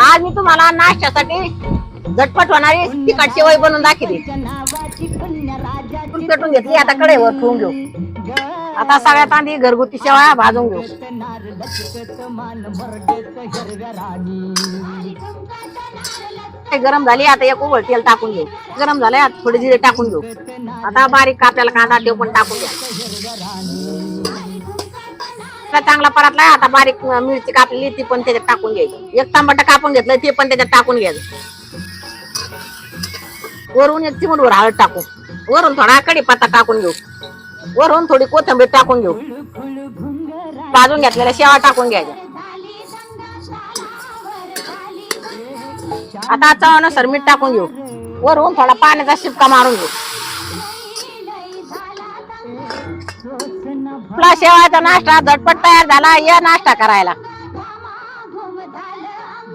आज मी तुम्हाला नाश्त्यासाठी झटपट होणारी तिखट शेवई बनवून दाखवली. पेटून घेतली, आता कढईवर ठेवून घेऊ. आता सगळ्यात आधी घरगुती शेवया भाजून घेऊ. गरम झाली, आता एक उघड तेल टाकून घेऊ. गरम झालंय, आता थोडी जिरे टाकून घेऊ. आता बारीक कापलेला कांदा ते पण टाकून घ्या. चांगला परतलाय, आता बारीक मिरची कापलेली ती पण त्याच्यात टाकून घ्यायची. एक टमाटर कापून घेतलंय ते पण त्याच्यात टाकून घ्यायचं. वरून एक चिमूटभर हळद टाकू. वरून थोडा कढीपत्ता टाकून घेऊ. वरून थोडी कोथिंबीर टाकून घेऊ. भाजून घेतलेल्या शेवा टाकून घ्यायच्या. आता चवानुसार मीठ टाकून घेऊ. वरून थोडा पाण्याचा शिपका मारून घेऊ. आपला शेवाळ्याचा नाश्ता झटपट तयार झाला. या नाश्ता करायला.